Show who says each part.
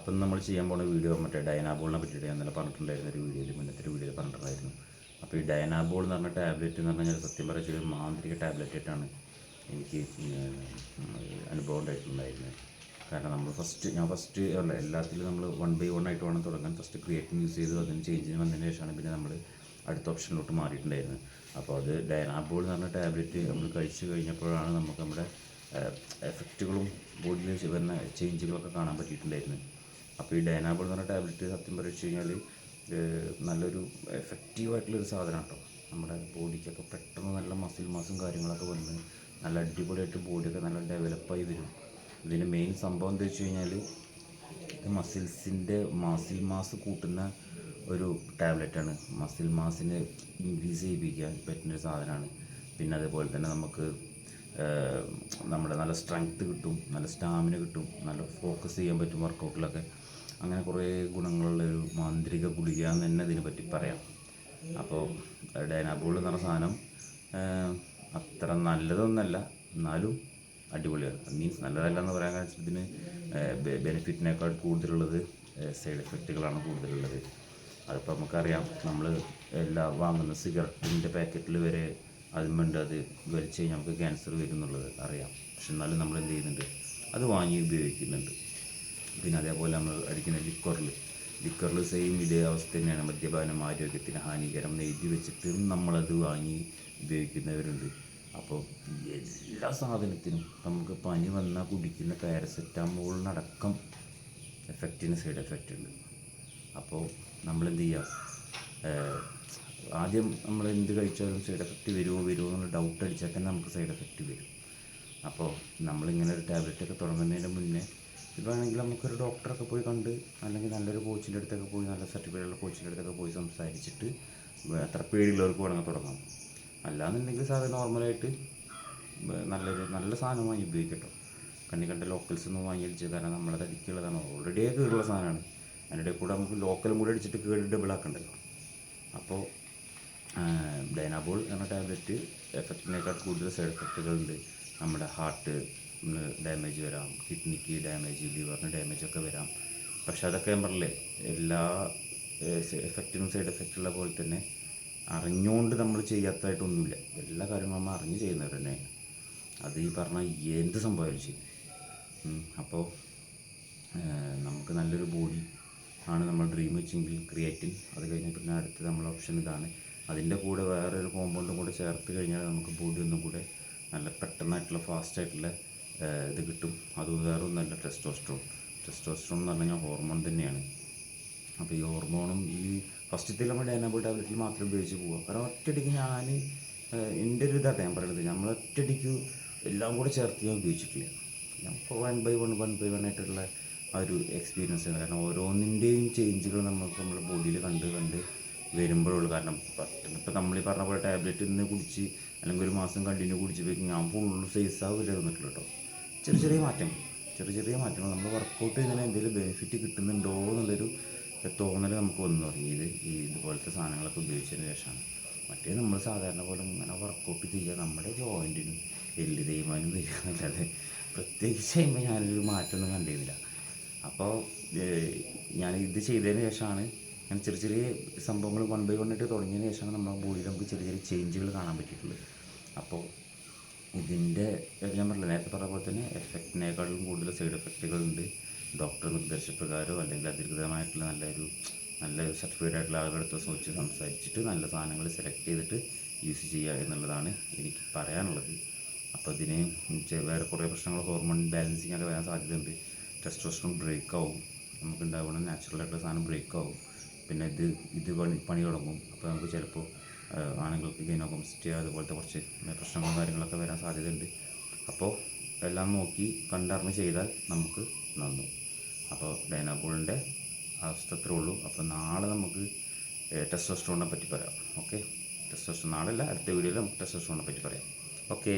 Speaker 1: അപ്പം നമ്മൾ ചെയ്യാൻ പോകുന്ന വീഡിയോ മറ്റേ ഡയനാബോളിനെ പറ്റിയിട്ട് ഞാൻ ഇന്നലെ പറഞ്ഞിട്ടുണ്ടായിരുന്ന ഒരു വീഡിയോയിൽ മുന്നത്തെ വീഡിയോയിൽ പറഞ്ഞിട്ടുണ്ടായിരുന്നു. അപ്പോൾ ഈ ഡയനാബോൾ എന്ന് പറഞ്ഞ ടാബ്ലറ്റ് എന്ന് പറഞ്ഞാൽ സത്യം പറഞ്ഞാൽ ഒരു മാന്ത്രിക ടാബ്ലറ്റ് ആയിട്ടാണ് എനിക്ക് അനുഭവം ഉണ്ടായിട്ടുണ്ടായിരുന്നത്. കാരണം ഞാൻ ഫസ്റ്റ് അല്ല എല്ലാത്തിലും നമ്മൾ 1 by 1 ആയിട്ട് വേണം തുടങ്ങാൻ. ഫസ്റ്റ് ക്രിയേറ്റിൻ യൂസ് ചെയ്തു, അതിന് ചേഞ്ച് വന്നതിന് ശേഷമാണ് പിന്നെ നമ്മൾ അടുത്ത ഓപ്ഷനിലോട്ട് മാറിയിട്ടുണ്ടായിരുന്നത്. അപ്പോൾ അത് ഡയനാബോൾ എന്ന് പറഞ്ഞ ടാബ്ലറ്റ് നമ്മൾ കഴിച്ചു കഴിഞ്ഞപ്പോഴാണ് നമുക്ക് നമ്മുടെ എഫക്റ്റുകളും ബോഡിയിൽ വരുന്ന ചേഞ്ചുകളൊക്കെ കാണാൻ പറ്റിയിട്ടുണ്ടായിരുന്നത്. അപ്പോൾ ഈ ഡയനാബോൾ എന്ന് പറഞ്ഞ ടാബ്ലറ്റ് സത്യം പറഞ്ഞു കഴിഞ്ഞാൽ നല്ലൊരു എഫക്റ്റീവായിട്ടുള്ളൊരു സാധനം കേട്ടോ. നമ്മുടെ ബോഡിക്കൊക്കെ പെട്ടെന്ന് നല്ല മാസും കാര്യങ്ങളൊക്കെ വന്ന് നല്ല അടിപൊളിയായിട്ട് ബോഡിയൊക്കെ നല്ല ഡെവലപ്പായി വരും. ഇതിൻ്റെ മെയിൻ സംഭവം എന്താ വെച്ച് കഴിഞ്ഞാൽ മസിൽ മാസ് കൂട്ടുന്ന ഒരു ടാബ്ലറ്റാണ്. മസിൽ മാസിനെ ഇൻക്രീസ് ചെയ്യിപ്പിക്കാൻ പറ്റുന്നൊരു സാധനമാണ്. പിന്നെ അതേപോലെ തന്നെ നമുക്ക് നമ്മുടെ നല്ല സ്ട്രെങ്ത്ത് കിട്ടും, നല്ല സ്റ്റാമിന കിട്ടും, നല്ല ഫോക്കസ് ചെയ്യാൻ പറ്റും വർക്കൗട്ടിലൊക്കെ. അങ്ങനെ കുറേ ഗുണങ്ങളുള്ളൊരു മാന്ത്രിക ഗുളിക എന്ന് തന്നെ ഇതിനെ പറ്റി പറയാം. അപ്പോൾ ഡയനാബോൾ എന്ന് പറഞ്ഞ സാധനം അത്ര നല്ലതൊന്നല്ല, എന്നാലും അടിപൊളിയാണ്. മീൻസ് നല്ലതല്ല എന്ന് പറയാൻ കാരണം ഇതിന് ബെനിഫിറ്റിനേക്കാൾ കൂടുതലുള്ളത് സൈഡ് എഫക്റ്റുകളാണ് കൂടുതലുള്ളത്. അതിപ്പോൾ നമുക്കറിയാം, നമ്മൾ വാങ്ങുന്ന സിഗരറ്റിൻ്റെ പാക്കറ്റിൽ വരെ അതുമുണ്ട് അത് വലിച്ച് കഴിഞ്ഞാൽ നമുക്ക് ക്യാൻസർ വരും എന്നുള്ളത് അറിയാം. പക്ഷെ എന്നാലും നമ്മൾ എന്ത് ചെയ്യുന്നുണ്ട്, അത് വാങ്ങി ഉപയോഗിക്കുന്നുണ്ട്. പിന്നെ അതേപോലെ നമ്മൾ അടിക്കുന്ന ലിക്കറിൽ സെയിം ഇതേ അവസ്ഥ തന്നെയാണ്. മദ്യപാനം ആരോഗ്യത്തിന് ഹാനികരം എന്ന് എഴുതി വെച്ചിട്ട് നമ്മളത് വാങ്ങി ഉപയോഗിക്കുന്നവരുണ്ട്. അപ്പോൾ എല്ലാ സാധനത്തിനും നമുക്ക് പനി വന്നാൽ കുടിക്കുന്ന പാരസെറ്റാമോളിനടക്കം സൈഡ് എഫക്റ്റ് ഉണ്ട്. അപ്പോൾ നമ്മളെന്ത് ചെയ്യുക, ആദ്യം നമ്മൾ എന്ത് കഴിച്ചാലും സൈഡ് എഫക്റ്റ് വരുമോ എന്നുള്ള ഡൗട്ട് അടിച്ചാൽ തന്നെ നമുക്ക് സൈഡ് എഫക്റ്റ് വരും. അപ്പോൾ നമ്മളിങ്ങനെ ഒരു ടാബ്ലറ്റൊക്കെ തുടങ്ങുന്നതിന് മുന്നേ ഇതാണെങ്കിൽ നമുക്കൊരു ഡോക്ടറൊക്കെ പോയി കണ്ട്, അല്ലെങ്കിൽ നല്ലൊരു കോച്ചിൻ്റെ അടുത്തൊക്കെ പോയി, നല്ല സർട്ടിഫിക്കറ്റുള്ള കോച്ചിൻ്റെ അടുത്തൊക്കെ പോയി സംസാരിച്ചിട്ട് അത്ര പേടിയുള്ളവർക്ക് വേണമെങ്കിൽ തുടങ്ങാം. അല്ലാന്നുണ്ടെങ്കിൽ സാധാരണ നോർമലായിട്ട് നല്ല സാധനം വാങ്ങി ഉപയോഗിക്കട്ടോ. കണ്ട ലോക്കൽസ് ഒന്നും വാങ്ങി അടിച്ചത്, കാരണം നമ്മളത് അടിക്കുള്ളതാണ്, ഓൾറെഡി കേടുള്ള സാധനമാണ്. അതിൻ്റെ കൂടെ നമുക്ക് ലോക്കലും കൂടെ അടിച്ചിട്ട് കേട് ഡബിളാക്കണ്ടല്ലോ. അപ്പോൾ ഡയനാബോൾ എന്ന ടാബ്ലറ്റ് എഫക്റ്റിനേക്കാൾ കൂടുതൽ സൈഡ് എഫക്റ്റുകളുണ്ട്. നമ്മുടെ ഹാർട്ട് ഡാമേജ് വരാം, കിഡ്നിക്ക് ഡാമേജ്, ലിവറിന് ഡാമേജ് ഒക്കെ വരാം. പക്ഷെ അതൊക്കെ ഞാൻ പറഞ്ഞില്ലേ, എല്ലാ എഫക്റ്റിനും സൈഡ് എഫക്റ്റുള്ള പോലെ തന്നെ അറിഞ്ഞുകൊണ്ട് നമ്മൾ ചെയ്യാത്തതായിട്ടൊന്നുമില്ല. എല്ലാ കാര്യങ്ങളും നമ്മൾ അറിഞ്ഞ് ചെയ്യുന്നവർ തന്നെ. അത് ഈ പറഞ്ഞാൽ എന്ത് സംഭവമായാലും ചെയ്യും. അപ്പോൾ നമുക്ക് നല്ലൊരു ബോഡി ആണ് നമ്മൾ ഡ്രീം വെച്ചെങ്കിൽ ക്രിയേറ്റിൻ, അത് കഴിഞ്ഞാൽ പിന്നെ അടുത്ത നമ്മളെ ഓപ്ഷൻ ഇതാണ്. അതിൻ്റെ കൂടെ വേറൊരു കോമ്പൗണ്ടും കൂടെ ചേർത്ത് കഴിഞ്ഞാൽ നമുക്ക് ബോഡി ഒന്നും കൂടെ നല്ല പെട്ടെന്നായിട്ടുള്ള ഫാസ്റ്റായിട്ടുള്ള ഇത് കിട്ടും. അത് വേറെ ഒന്നല്ല, ടെസ്റ്റോസ്റ്ററോൺ എന്ന് പറഞ്ഞു കഴിഞ്ഞാൽ ഹോർമോൺ തന്നെയാണ്. അപ്പോൾ ഈ ഹോർമോണും ഈ ഫസ്റ്റത്തെ നമ്മൾ ഡയനാബോൾ ടാബ്ലറ്റിൽ മാത്രം ഉപയോഗിച്ച് പോകാം. കാരണം ഒറ്റയടിക്ക് എൻ്റെ ഒരു ഇതാട്ടെ ഞാൻ പറയുന്നത്, നമ്മൾ ഒറ്റയടിക്ക് എല്ലാം കൂടെ ചേർത്ത് ഞാൻ ഉപയോഗിച്ചിട്ടില്ല. ഞാൻ ഇപ്പോൾ 1 by 1 ആയിട്ടുള്ള ആ ഒരു എക്സ്പീരിയൻസ് ആണ്. കാരണം ഓരോന്നിൻ്റെയും ചേഞ്ചുകൾ നമ്മുടെ ബോഡിയിൽ കണ്ട് വരുമ്പോഴുള്ളൂ. കാരണം ഇപ്പോൾ നമ്മൾ ഈ പറഞ്ഞ പോലെ ടാബ്ലറ്റ് ഇന്ന് കുടിച്ച് അല്ലെങ്കിൽ ഒരു മാസം കണ്ടിന്യൂ കുടിച്ച് പോയി ഞാൻ ഫുള്ള് സൈസാവില്ല വന്നിട്ടുള്ളൂ കേട്ടോ. ചെറിയ മാറ്റങ്ങൾ നമ്മൾ വർക്കൗട്ട് ചെയ്യുന്നതിന് എന്തെങ്കിലും ബെനിഫിറ്റ് കിട്ടുന്നുണ്ടോ എന്നുള്ളൊരു തോന്നൽ നമുക്ക് വന്നു തുടങ്ങിയത് ഈ ഇതുപോലത്തെ സാധനങ്ങളൊക്കെ ഉപയോഗിച്ചതിന് ശേഷമാണ്. മറ്റേ നമ്മൾ സാധാരണ പോലെ ഇങ്ങനെ വർക്കൗട്ട് ചെയ്യുക, നമ്മുടെ ജോയിൻറ്റിനും എല്ല് തേയ്മാനും വരിക എന്നല്ലാതെ പ്രത്യേകിച്ച് കഴിയുമ്പോൾ ഞാനൊരു മാറ്റമൊന്നും കണ്ടിരുന്നില്ല. അപ്പോൾ ഞാൻ ഇത് ചെയ്തതിന് ശേഷമാണ് ഞാൻ ചെറിയ സംഭവങ്ങൾ 1 by 1 ആയിട്ട് തുടങ്ങിയതിന് ശേഷമാണ് നമ്മുടെ ബോഡിയിൽ നമുക്ക് ചെറിയ ചേഞ്ചുകൾ കാണാൻ പറ്റിയിട്ടുള്ളത്. അപ്പോൾ ഇതിൻ്റെ ഞാൻ പറഞ്ഞില്ല, നേരത്തെ പറഞ്ഞ പോലെ തന്നെ എഫക്റ്റിനേക്കാളും കൂടുതൽ സൈഡ് എഫക്റ്റുകളുണ്ട്. ഡോക്ടർ നിർദ്ദേശപ്രകാരമോ അല്ലെങ്കിൽ അധികൃതമായിട്ടുള്ള നല്ല സർട്ടിഫൈഡ് ആയിട്ടുള്ള ആളുകളുടെ അടുത്ത് വെച്ച് സംസാരിച്ചിട്ട് നല്ല സാധനങ്ങൾ സെലക്ട് ചെയ്തിട്ട് യൂസ് ചെയ്യുക എന്നുള്ളതാണ് എനിക്ക് പറയാനുള്ളത്. അപ്പോൾ ഇതിന് വേറെ കുറേ പ്രശ്നങ്ങൾ, ഹോർമോൺ ബാലൻസിങ് ഒക്കെ വരാൻ സാധ്യതയുണ്ട്. ടെസ്റ്റോസ്റ്ററോൺ ബ്രേക്ക് ആവും, നമുക്ക് ഉണ്ടാവുന്ന നാച്ചുറലായിട്ടുള്ള സാധനം ബ്രേക്ക് ആവും. പിന്നെ ഇത് പണി തുടങ്ങും. അപ്പോൾ നമുക്ക് ചിലപ്പോൾ ആണുങ്ങൾക്ക് ഗൈനോകോമസ്റ്റിയ അതുപോലത്തെ കുറച്ച് പ്രശ്നങ്ങളും കാര്യങ്ങളൊക്കെ വരാൻ സാധ്യതയുണ്ട്. അപ്പോൾ എല്ലാം നോക്കി കണ്ടറിഞ്ഞ് ചെയ്താൽ നമുക്ക് നന്നു. അപ്പോൾ ഡയനാബോളിൻ്റെ അവസ്ഥ അത്രേ ഉള്ളൂ. അപ്പോൾ നാളെ നമുക്ക് ടെസ്റ്റോസ്റ്ററോണിനെ പറ്റി പറയാം. ഓക്കെ, ടെസ്റ്റോസ്റ്ററോൺ നാളെ അല്ല, അടുത്ത വീഡിയോയിൽ നമുക്ക് ടെസ്റ്റോസ്റ്ററോണിനെ പറ്റി പറയാം. ഓക്കെ.